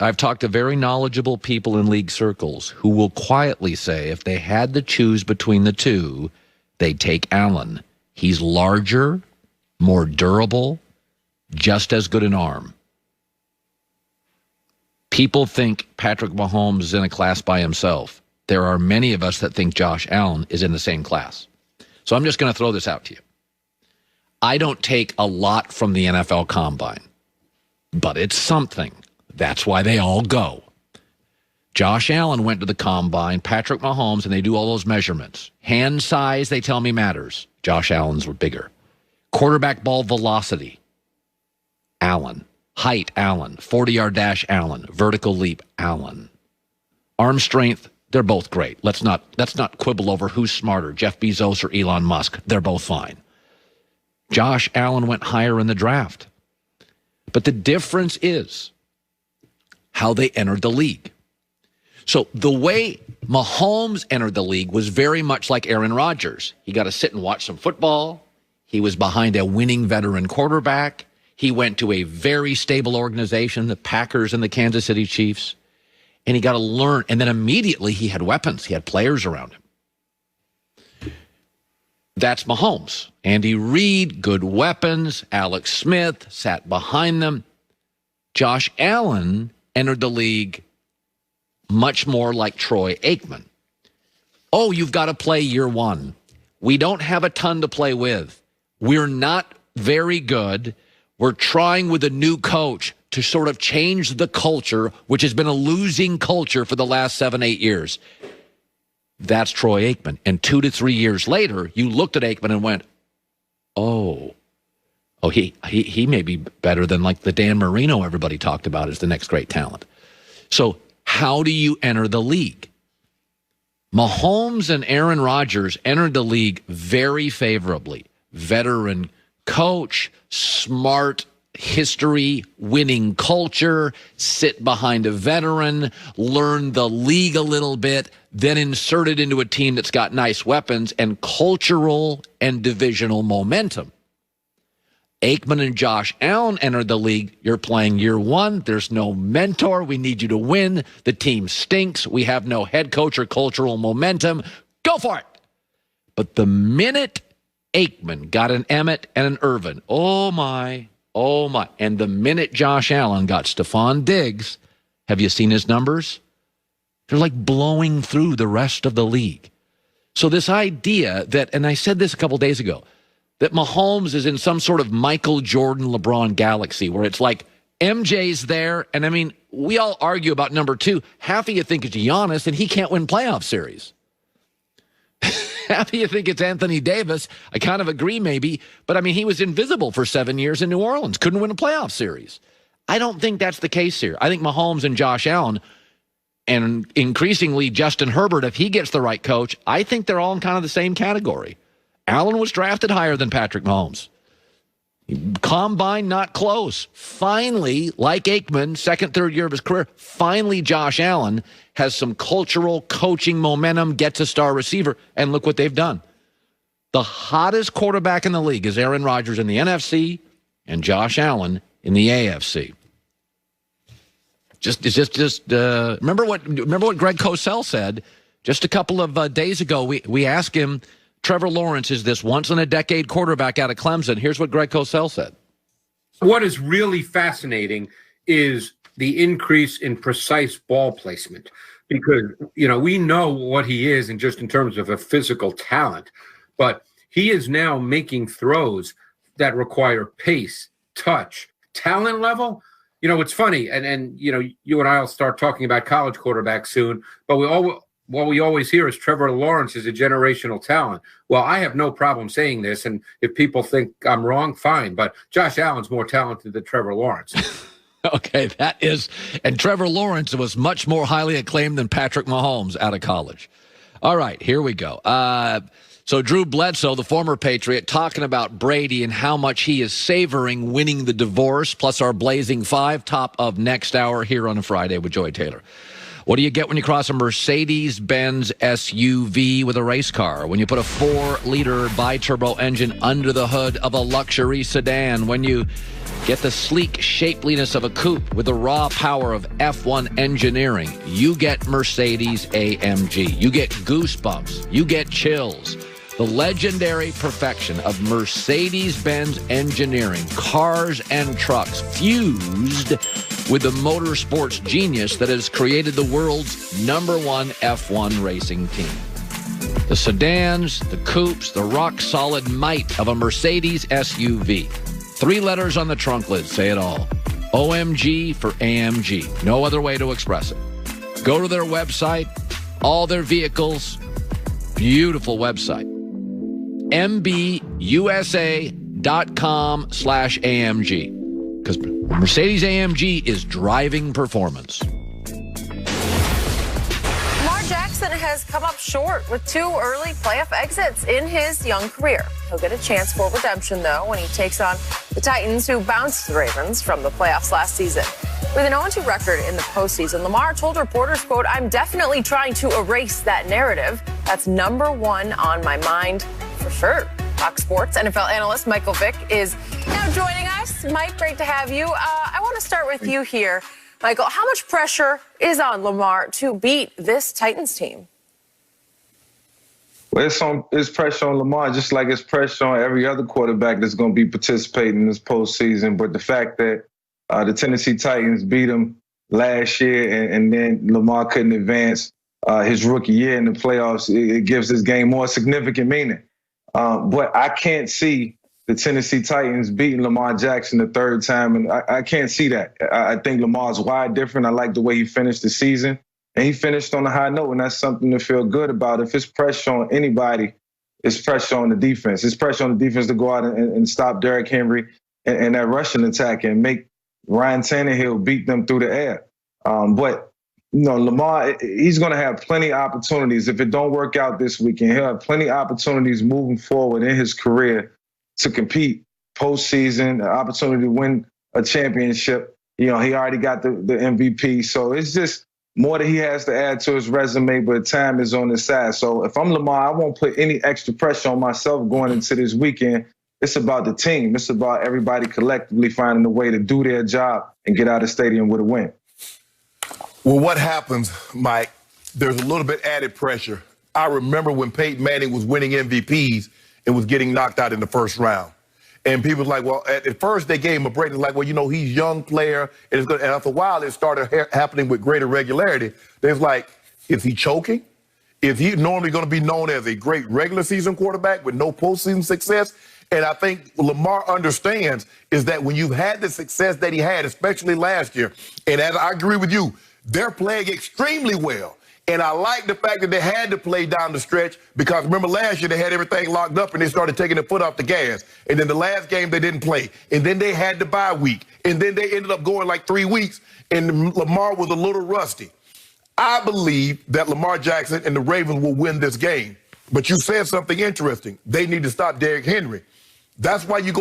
I've talked to very knowledgeable people in league circles who will quietly say if they had to choose between the two, they'd take Allen. He's larger, more durable, just as good an arm. People think Patrick Mahomes is in a class by himself. There are many of us that think Josh Allen is in the same class. So I'm just going to throw this out to you. I don't take a lot from the NFL Combine, but it's something. That's why they all go. Josh Allen went to the Combine, Patrick Mahomes, and they do all those measurements. Hand size, they tell me, matters. Josh Allen's were bigger. Quarterback ball velocity, Allen. Height, Allen. 40-yard dash, Allen. Vertical leap, Allen. Arm strength, they're both great. Let's not quibble over who's smarter, Jeff Bezos or Elon Musk. They're both fine. Josh Allen went higher in the draft. But the difference is how they entered the league. So the way Mahomes entered the league was very much like Aaron Rodgers. He got to sit and watch some football. He was behind a winning veteran quarterback. He went to a very stable organization, the Packers and the Kansas City Chiefs, and he got to learn. And then immediately he had weapons. He had players around him. That's Mahomes. Andy Reid, good weapons. Alex Smith sat behind them. Josh Allen entered the league much more like Troy Aikman. Oh, you've got to play year one. We don't have a ton to play with. We're not very good. We're trying with a new coach to sort of change the culture, which has been a losing culture for the last 7-8 years. That's Troy Aikman. And 2 to 3 years later, you looked at Aikman and went, oh, he may be better than like the Dan Marino everybody talked about as the next great talent. So how do you enter the league? Mahomes and Aaron Rodgers entered the league very favorably. Veteran coach, smart history, winning culture, sit behind a veteran, learn the league a little bit, then insert it into a team that's got nice weapons and cultural and divisional momentum. Aikman and Josh Allen entered the league. You're playing year one. There's no mentor. We need you to win. The team stinks. We have no head coach or cultural momentum. Go for it. But the minute Aikman got an Emmett and an Irvin, oh my. And the minute Josh Allen got Stephon Diggs, have you seen his numbers? They're like blowing through the rest of the league. So this idea that, and I said this a couple days ago, that Mahomes is in some sort of Michael Jordan, LeBron galaxy where it's like MJ's there. And I mean, we all argue about number two. Half of you think it's Giannis and he can't win playoff series. Half of you think it's Anthony Davis. I kind of agree maybe. But I mean, he was invisible for 7 years in New Orleans. Couldn't win a playoff series. I don't think that's the case here. I think Mahomes and Josh Allen and increasingly Justin Herbert, if he gets the right coach, I think they're all in kind of the same category. Allen was drafted higher than Patrick Mahomes. Combine, not close. Finally, like Aikman, second, third year of his career, finally Josh Allen has some cultural coaching momentum, gets a star receiver, and look what they've done. The hottest quarterback in the league is Aaron Rodgers in the NFC and Josh Allen in the AFC. Remember what Greg Cosell said just a couple of days ago. We asked him, Trevor Lawrence is this once-in-a-decade quarterback out of Clemson. Here's what Greg Cosell said. What is really fascinating is the increase in precise ball placement because, we know what he is in terms of a physical talent, but he is now making throws that require pace, touch, talent level. It's funny, and you and I will start talking about college quarterbacks soon, but what we always hear is Trevor Lawrence is a generational talent. Well, I have no problem saying this, and if people think I'm wrong, fine. But Josh Allen's more talented than Trevor Lawrence. Okay, that is. And Trevor Lawrence was much more highly acclaimed than Patrick Mahomes out of college. All right, here we go. So Drew Bledsoe, the former Patriot, talking about Brady and how much he is savoring winning the divorce, plus our Blazing Five, top of next hour here on a Friday with Joy Taylor. What do you get when you cross a Mercedes-Benz SUV with a race car? When you put a 4-liter bi-turbo engine under the hood of a luxury sedan? When you get the sleek shapeliness of a coupe with the raw power of F1 engineering? You get Mercedes-AMG. You get goosebumps. You get chills. The legendary perfection of Mercedes-Benz engineering, cars and trucks fused with the motorsports genius that has created the world's #1 F1 racing team. The sedans, the coupes, the rock-solid might of a Mercedes SUV. 3 letters on the trunk lid say it all. OMG for AMG. No other way to express it. Go to their website, all their vehicles, beautiful website. MBUSA.com/AMG. Because Mercedes-AMG is driving performance. Lamar Jackson has come up short with 2 early playoff exits in his young career. He'll get a chance for redemption, though, when he takes on the Titans, who bounced the Ravens from the playoffs last season. With an 0-2 record in the postseason, Lamar told reporters, quote, "I'm definitely trying to erase that narrative. That's #1 on my mind for sure." Fox Sports NFL analyst Michael Vick is now joining us. Mike, great to have you. I want to start with you here. Michael, how much pressure is on Lamar to beat this Titans team? Well, it's pressure on Lamar, just like it's pressure on every other quarterback that's going to be participating in this postseason. But the fact that the Tennessee Titans beat them last year and then Lamar couldn't advance his rookie year in the playoffs, it gives this game more significant meaning. But I can't see the Tennessee Titans beating Lamar Jackson the 3rd time, and I can't see that. I think Lamar's wide different. I like the way he finished the season, and he finished on a high note, and that's something to feel good about. If it's pressure on anybody, it's pressure on the defense. It's pressure on the defense to go out and stop Derrick Henry and that rushing attack and make Ryan Tannehill beat them through the air. But Lamar, he's going to have plenty of opportunities. If it don't work out this weekend, he'll have plenty of opportunities moving forward in his career to compete postseason, the opportunity to win a championship. He already got the MVP. So it's just more that he has to add to his resume, but time is on his side. So if I'm Lamar, I won't put any extra pressure on myself going into this weekend. It's about the team. It's about everybody collectively finding a way to do their job and get out of the stadium with a win. Well, what happens, Mike, there's a little bit added pressure. I remember when Peyton Manning was winning MVPs and was getting knocked out in the first round. And people were like, well, at first they gave him a break. They're like, well, he's a young player. And after a while, it started happening with greater regularity. There's like, is he choking? Is he normally going to be known as a great regular season quarterback with no postseason success? And I think Lamar understands is that when you've had the success that he had, especially last year, and as I agree with you, they're playing extremely well. And I like the fact that they had to play down the stretch because remember last year they had everything locked up and they started taking their foot off the gas. And then the last game they didn't play. And then they had the bye week. And then they ended up going like 3 weeks and Lamar was a little rusty. I believe that Lamar Jackson and the Ravens will win this game. But you said something interesting. They need to stop Derrick Henry. That's why you go